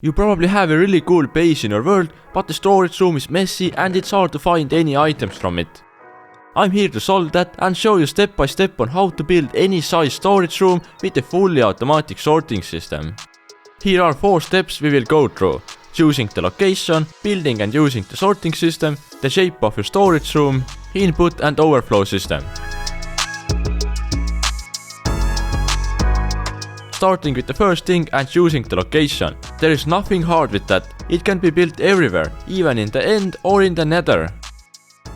You probably have a really cool base in your world, but the storage room is messy and it's hard to find any items from it. I'm here to solve that and show you step by step on how to build any size storage room with a fully automatic sorting system. Here are 4 steps we will go through: choosing the location, building and using the sorting system, the shape of your storage room, input and overflow system. Starting with the first thing and choosing the location. There is nothing hard with that. It can be built everywhere, even in the end or in the nether.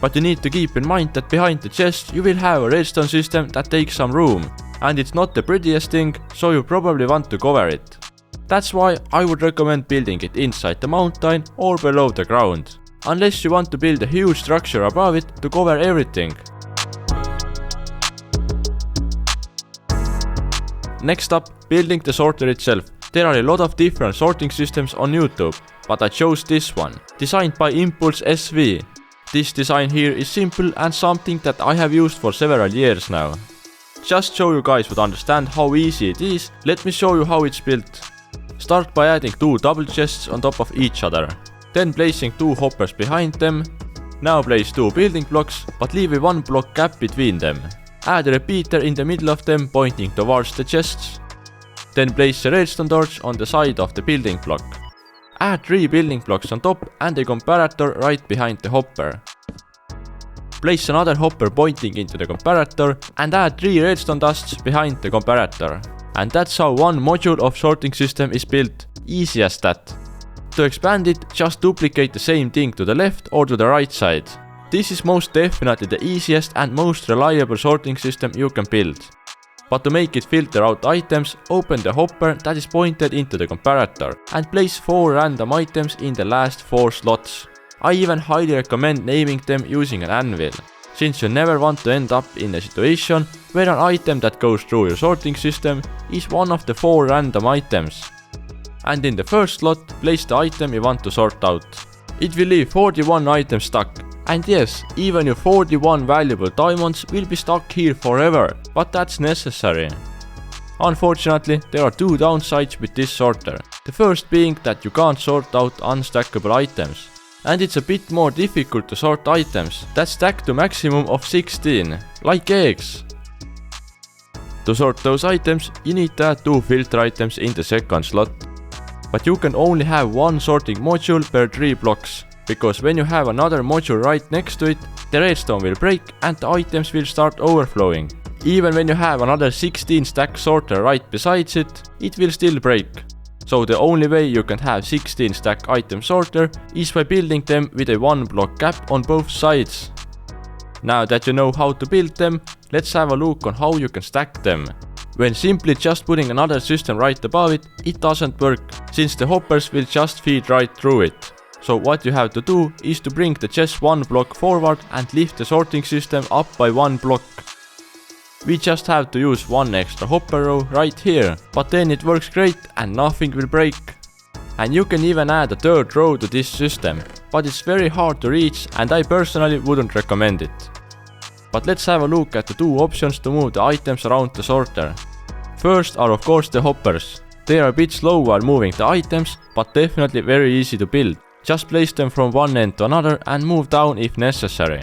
But you need to keep in mind that behind the chest you will have a redstone system that takes some room, and it's not the prettiest thing, so you probably want to cover it. That's why I would recommend building it inside the mountain or below the ground, unless you want to build a huge structure above it to cover everything. Next up, building the sorter itself. There are a lot of different sorting systems on YouTube, but I chose this one, designed by Impulse SV. This design here is simple and something that I have used for several years now. Just so you guys would understand how easy it is, let me show you how it's built. Start by adding 2 double chests on top of each other, then placing 2 hoppers behind them. Now place 2 building blocks, but leave a 1 block gap between them. Add a repeater in the middle of them pointing towards the chests. Then place a redstone torch on the side of the building block. Add 3 building blocks on top and a comparator right behind the hopper. Place another hopper pointing into the comparator and add 3 redstone dusts behind the comparator. And that's how one module of sorting system is built. Easy as that. To expand it, just duplicate the same thing to the left or to the right side. This is most definitely the easiest and most reliable sorting system you can build. But to make it filter out items, open the hopper that is pointed into the comparator and place 4 random items in the last 4 slots. I even highly recommend naming them using an anvil, since you never want to end up in a situation where an item that goes through your sorting system is one of the 4 random items. And in the first slot, place the item you want to sort out. It will leave 41 items stuck. And yes, even your 41 valuable diamonds will be stuck here forever, but that's necessary. Unfortunately, there are 2 downsides with this sorter. The first being that you can't sort out unstackable items. And it's a bit more difficult to sort items that stack to maximum of 16, like eggs. To sort those items, you need to add 2 filter items in the second slot. But you can only have 1 sorting module per 3 blocks. Because when you have another module right next to it, the redstone will break and the items will start overflowing. Even when you have another 16 stack sorter right besides it, it will still break. So the only way you can have 16 stack item sorter is by building them with a 1 block gap on both sides. Now that you know how to build them, let's have a look on how you can stack them. When simply just putting another system right above it, it doesn't work, since the hoppers will just feed right through it. So what you have to do is to bring the chest 1 block forward and lift the sorting system up by 1 block. We just have to use 1 extra hopper row right here, but then it works great and nothing will break. And you can even add a 3rd row to this system, but it's very hard to reach and I personally wouldn't recommend it. But let's have a look at the 2 options to move the items around the sorter. First are of course the hoppers. They are a bit slow while moving the items, but definitely very easy to build. Just place them from one end to another and move down if necessary.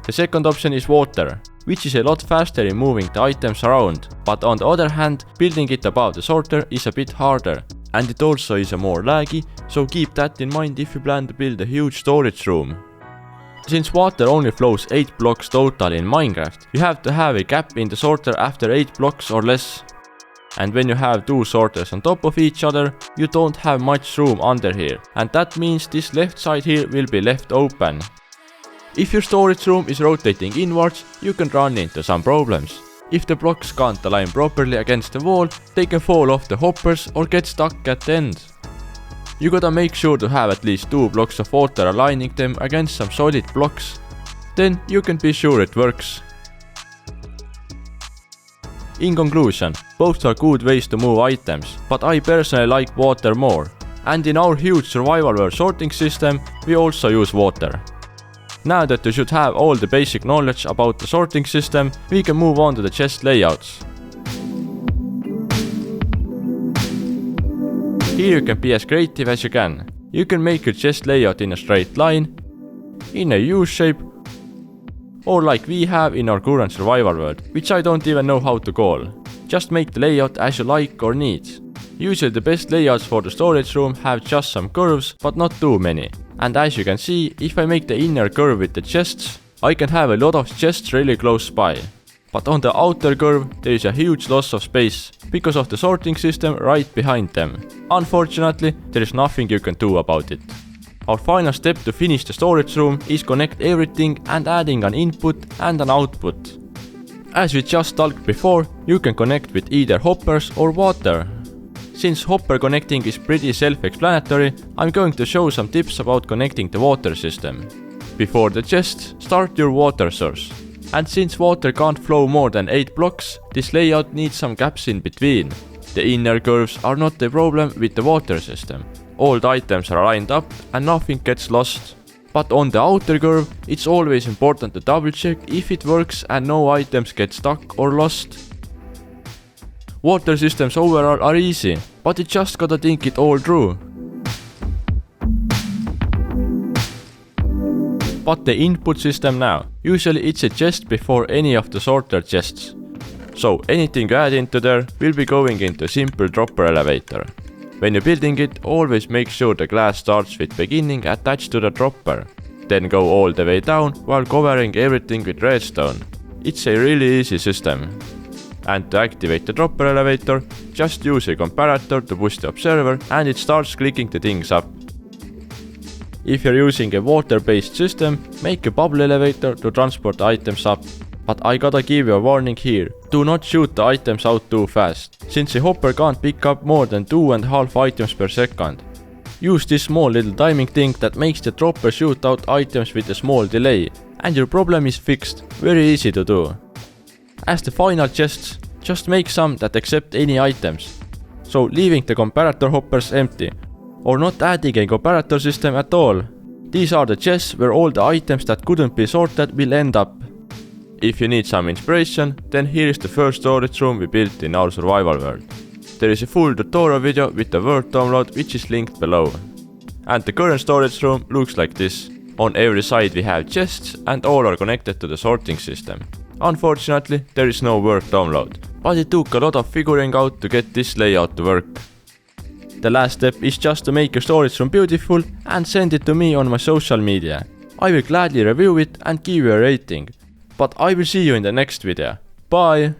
The second option is water, which is a lot faster in moving the items around, but on the other hand, building it above the sorter is a bit harder, and it also is more laggy, so keep that in mind if you plan to build a huge storage room. Since water only flows 8 blocks total in Minecraft, you have to have a gap in the sorter after 8 blocks or less. And when you have 2 sorters on top of each other, you don't have much room under here, and that means this left side here will be left open. If your storage room is rotating inwards, you can run into some problems. If the blocks can't align properly against the wall, they can fall off the hoppers or get stuck at the end. You gotta make sure to have at least 2 blocks of water aligning them against some solid blocks. Then you can be sure it works. In conclusion, both are good ways to move items, but I personally like water more. And in our huge survival world sorting system, we also use water. Now that you should have all the basic knowledge about the sorting system, we can move on to the chest layouts. Here you can be as creative as you can. You can make your chest layout in a straight line, in a U shape, or like we have in our current survival world, which I don't even know how to call. Just make the layout as you like or need. Usually the best layouts for the storage room have just some curves, but not too many. And as you can see, if I make the inner curve with the chests, I can have a lot of chests really close by. But on the outer curve, there is a huge loss of space, because of the sorting system right behind them. Unfortunately, there is nothing you can do about it. Our final step to finish the storage room is connect everything and adding an input and an output. As we just talked before, you can connect with either hoppers or water. Since hopper connecting is pretty self-explanatory, I'm going to show some tips about connecting the water system. Before the chest, start your water source. And since water can't flow more than 8 blocks, this layout needs some gaps in between. The inner curves are not the problem with the water system. All the items are lined up and nothing gets lost. But on the outer curve, it's always important to double check if it works and no items get stuck or lost. Water systems overall are easy, but you just gotta think it all through. But the input system now, usually it's a chest before any of the sorter chests. So anything you add into there will be going into a simple dropper elevator. When you're building it, always make sure the glass starts with beginning attached to the dropper. Then go all the way down while covering everything with redstone. It's a really easy system. And to activate the dropper elevator, just use a comparator to push the observer and it starts clicking the things up. If you're using a water-based system, make a bubble elevator to transport the items up. But I gotta give you a warning here, do not shoot the items out too fast, since a hopper can't pick up more than 2.5 items per second. Use this small little timing thing that makes the dropper shoot out items with a small delay, and your problem is fixed, very easy to do. As the final chests, just make some that accept any items, so leaving the comparator hoppers empty, or not adding a comparator system at all. These are the chests where all the items that couldn't be sorted will end up. If you need some inspiration, then here is the first storage room we built in our survival world. There is a full tutorial video with the Word download which is linked below. And the current storage room looks like this. On every side we have chests and all are connected to the sorting system. Unfortunately, there is no Word download, but it took a lot of figuring out to get this layout to work. The last step is just to make your storage room beautiful and send it to me on my social media. I will gladly review it and give you a rating. But I will see you in the next video. Bye!